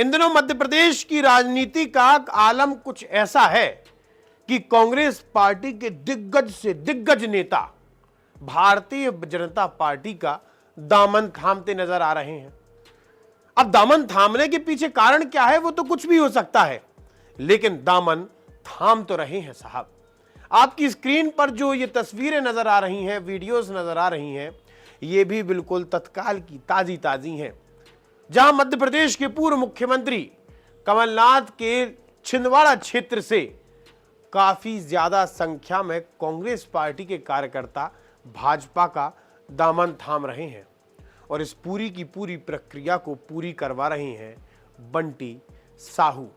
इन दिनों मध्य प्रदेश की राजनीति का आलम कुछ ऐसा है कि कांग्रेस पार्टी के दिग्गज से दिग्गज नेता भारतीय जनता पार्टी का दामन थामते नजर आ रहे हैं। अब दामन थामने के पीछे कारण क्या है वो तो कुछ भी हो सकता है, लेकिन दामन थाम तो रहे हैं साहब। आपकी स्क्रीन पर जो ये तस्वीरें नजर आ रही हैं, वीडियोस नजर आ रही हैं, ये भी बिल्कुल तत्काल की ताजी हैं, जहां मध्य प्रदेश के पूर्व मुख्यमंत्री कमलनाथ के छिंदवाड़ा क्षेत्र से काफी ज्यादा संख्या में कांग्रेस पार्टी के कार्यकर्ता भाजपा का दामन थाम रहे हैं और इस पूरी की पूरी प्रक्रिया को पूरी करवा रहे हैं बंटी साहू।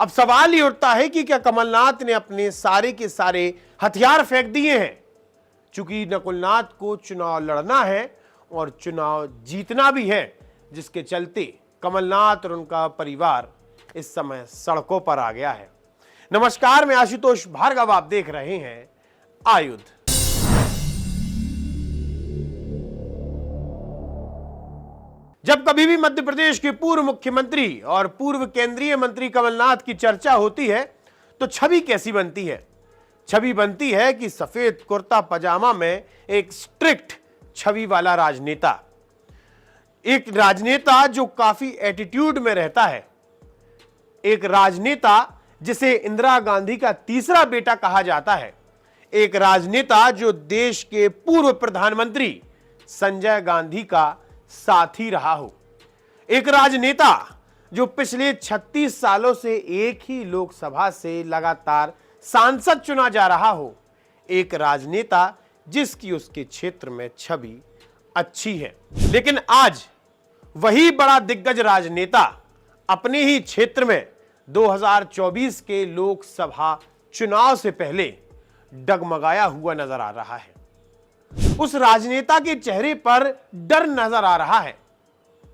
अब सवाल ये उठता है कि क्या कमलनाथ ने अपने सारे के सारे हथियार फेंक दिए हैं? चूंकि नकुलनाथ को चुनाव लड़ना है और चुनाव जीतना भी है, जिसके चलते कमलनाथ और उनका परिवार इस समय सड़कों पर आ गया है। नमस्कार, मैं आशुतोष भार्गव, आप देख रहे हैं आयुध। जब कभी भी मध्य प्रदेश के पूर्व मुख्यमंत्री और पूर्व केंद्रीय मंत्री कमलनाथ की चर्चा होती है तो छवि कैसी बनती है? छवि बनती है कि सफेद कुर्ता पजामा में एक स्ट्रिक्ट छवि वाला राजनेता, एक राजनेता जो काफी एटीट्यूड में रहता है, एक राजनेता जिसे इंदिरा गांधी का तीसरा बेटा कहा जाता है, एक राजनेता जो देश के पूर्व प्रधानमंत्री संजय गांधी का साथी रहा हो, एक राजनेता जो पिछले 36 सालों से एक ही लोकसभा से लगातार सांसद चुना जा रहा हो, एक राजनेता जिसकी उसके क्षेत्र में छवि अच्छी है। लेकिन आज वही बड़ा दिग्गज राजनेता अपने ही क्षेत्र में 2024 के लोकसभा चुनाव से पहले डगमगाया हुआ नजर आ रहा है। उस राजनेता के चेहरे पर डर नजर आ रहा है।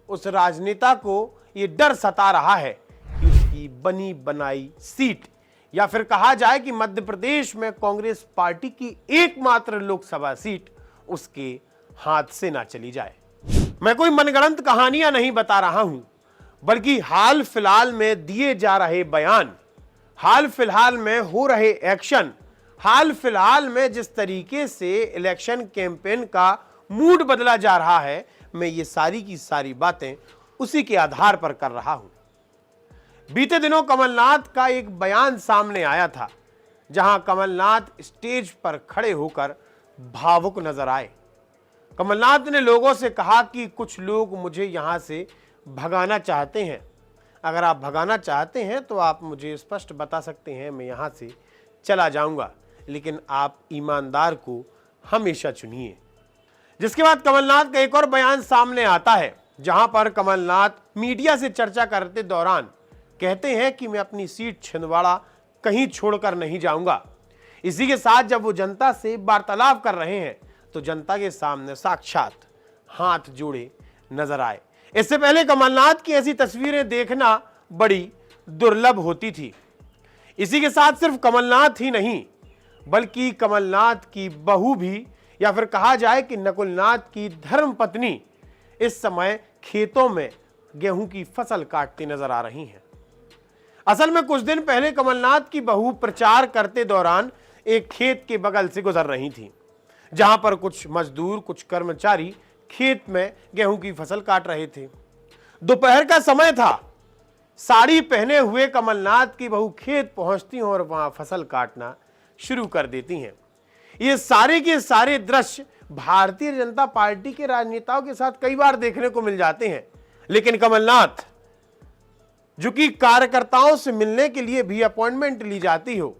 उस राजनेता को यह डर सता रहा है कि उसकी बनी बनाई सीट, या फिर कहा जाए कि मध्य प्रदेश में कांग्रेस पार्टी की एकमात्र लोकसभा सीट उसके हाथ से ना चली जाए। मैं कोई मनगढ़ंत कहानियां नहीं बता रहा हूं, बल्कि हाल फिलहाल में दिए जा रहे बयान, हाल फिलहाल में हो रहे एक्शन, हाल फिलहाल में जिस तरीके से इलेक्शन कैंपेन का मूड बदला जा रहा है, मैं ये सारी की सारी बातें उसी के आधार पर कर रहा हूं। बीते दिनों कमलनाथ का एक बयान सामने आया था, जहां कमलनाथ स्टेज पर खड़े होकर भावुक नजर आए। कमलनाथ ने लोगों से कहा कि कुछ लोग मुझे यहां से भगाना चाहते हैं। अगर आप भगाना चाहते हैं तो आप मुझे स्पष्ट बता सकते हैं, मैं यहां से चला जाऊंगा, लेकिन आप ईमानदार को हमेशा चुनिए। जिसके बाद कमलनाथ का एक और बयान सामने आता है, जहां पर कमलनाथ मीडिया से चर्चा करते दौरान कहते हैं कि मैं अपनी सीट छिंदवाड़ा कहीं छोड़कर नहीं जाऊंगा। इसी के साथ जब वो जनता से वार्तालाप कर रहे हैं तो जनता के सामने साक्षात हाथ जोड़े नजर आए। इससे पहले कमलनाथ की ऐसी तस्वीरें देखना बड़ी दुर्लभ होती थी। इसी के साथ सिर्फ कमलनाथ ही नहीं, बल्कि कमलनाथ की बहू भी, या फिर कहा जाए कि नकुलनाथ की धर्मपत्नी इस समय खेतों में गेहूं की फसल काटती नजर आ रही हैं। असल में कुछ दिन पहले कमलनाथ की बहू प्रचार करते दौरान एक खेत के बगल से गुजर रही थी, जहां पर कुछ मजदूर, कुछ कर्मचारी खेत में गेहूं की फसल काट रहे थे। दोपहर का समय था। साड़ी पहने हुए कमलनाथ की बहू खेत पहुंचती हैं और वहां फसल काटना शुरू कर देती हैं। ये सारे के सारे दृश्य भारतीय जनता पार्टी के राजनेताओं के साथ कई बार देखने को मिल जाते हैं, लेकिन कमलनाथ, जो कि कार्यकर्ताओं से मिलने के लिए भी अपॉइंटमेंट ली जाती हो,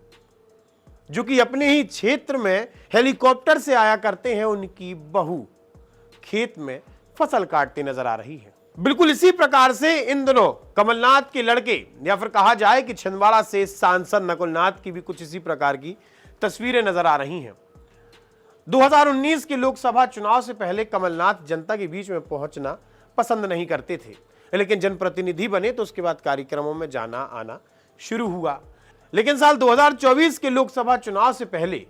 जो कि अपने ही क्षेत्र में हेलीकॉप्टर से आया करते हैं, उनकी बहू खेत में फसल काटती नजर आ रही है। बिल्कुल इसी प्रकार से इन दिनों कमलनाथ के लड़के, या फिर कहा जाए कि छिंदवाड़ा से सांसद नकुलनाथ की भी कुछ इसी प्रकार की तस्वीरें नजर आ रही हैं। 2019 के लोकसभा चुनाव से पहले कमलनाथ जनता के बीच में पहुंचना पसंद नहीं करते थे, लेकिन जनप्रतिनिधि बने तो उसके बाद कार्यक्रमों में जाना आना शुरू हुआ। लेकिन साल 2024 के लोकसभा चुनाव से पहले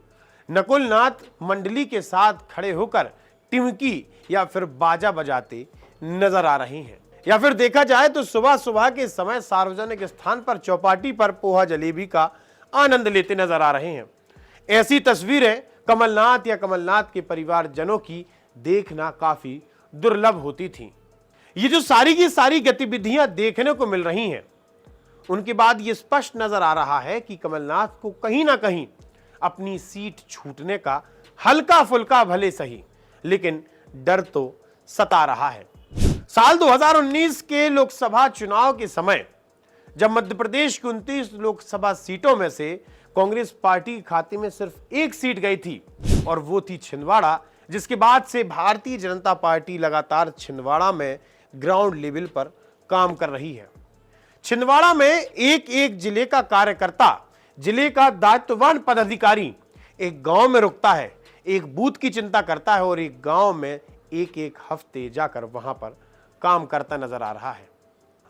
नकुलनाथ मंडली के साथ खड़े होकर टिमकी या फिर बाजा बजाते नजर आ रहे हैं। या फिर देखा जाए तो सुबह सुबह के समय सार्वजनिक स्थान पर चौपाटी पर पोहा जलेबी का आनंद लेते नजर आ रहे हैं। ऐसी तस्वीरें कमलनाथ या कमलनाथ के परिवारजनों की देखना काफी दुर्लभ होती थी। ये जो सारी की सारी गतिविधियां देखने को मिल रही हैं, उनके बाद ये स्पष्ट नजर आ रहा है कि कमलनाथ को कहीं ना कहीं अपनी सीट छूटने का हल्का फुल्का भले सही, लेकिन डर तो सता रहा है। साल 2019 के लोकसभा चुनाव के समय जब मध्य प्रदेश की 29 लोकसभा सीटों में से कांग्रेस पार्टी के खाते में सिर्फ एक सीट गई थी और वो थी छिंदवाड़ा, जिसके बाद से भारतीय जनता पार्टी लगातार छिंदवाड़ा में ग्राउंड लेवल पर काम कर रही है। छिंदवाड़ा में एक एक जिले का कार्यकर्ता, जिले का दायित्ववान पदाधिकारी एक गांव में रुकता है, एक बूथ की चिंता करता है और एक गांव में एक एक हफ्ते जाकर वहां पर काम करता नजर आ रहा है।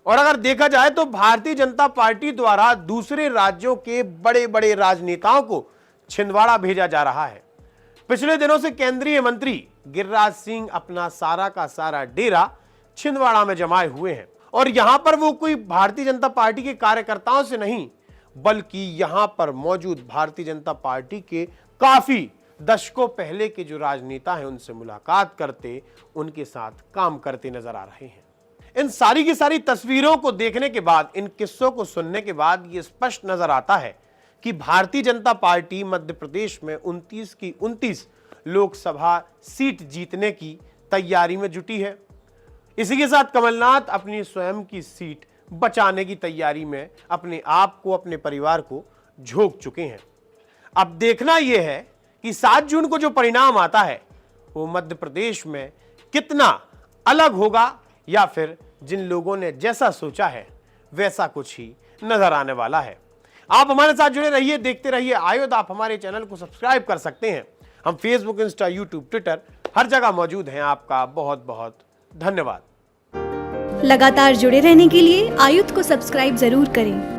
और अगर देखा जाए तो भारतीय जनता पार्टी द्वारा दूसरे राज्यों के बड़े बड़े राजनेताओं को छिंदवाड़ा भेजा जा रहा है। पिछले दिनों से केंद्रीय मंत्री गिरिराज सिंह अपना सारा का सारा डेरा छिंदवाड़ा में जमाए हुए हैं और यहां पर वो कोई भारतीय जनता पार्टी के कार्यकर्ताओं से नहीं, बल्कि यहां पर मौजूद भारतीय जनता पार्टी के काफी दशकों पहले के जो राजनेता हैं उनसे मुलाकात करते, उनके साथ काम करते नजर आ रहे हैं। इन सारी की सारी तस्वीरों को देखने के बाद, इन किस्सों को सुनने के बाद ये स्पष्ट नजर आता है कि भारतीय जनता पार्टी मध्य प्रदेश में 29 की 29 लोकसभा सीट जीतने की तैयारी में जुटी है। इसी के साथ कमलनाथ अपनी स्वयं की सीट बचाने की तैयारी में अपने आप को, अपने परिवार को झोंक चुके हैं। अब देखना यह है कि 7 जून को जो परिणाम आता है वो मध्य प्रदेश में कितना अलग होगा या फिर जिन लोगों ने जैसा सोचा है वैसा कुछ ही नजर आने वाला है। आप हमारे साथ जुड़े रहिए, देखते रहिए आयुध। आप हमारे चैनल को सब्सक्राइब कर सकते हैं। हम फेसबुक, इंस्टा, यूट्यूब, ट्विटर हर जगह मौजूद हैं। आपका बहुत बहुत धन्यवाद। लगातार जुड़े रहने के लिए आयुध को सब्सक्राइब जरूर करें।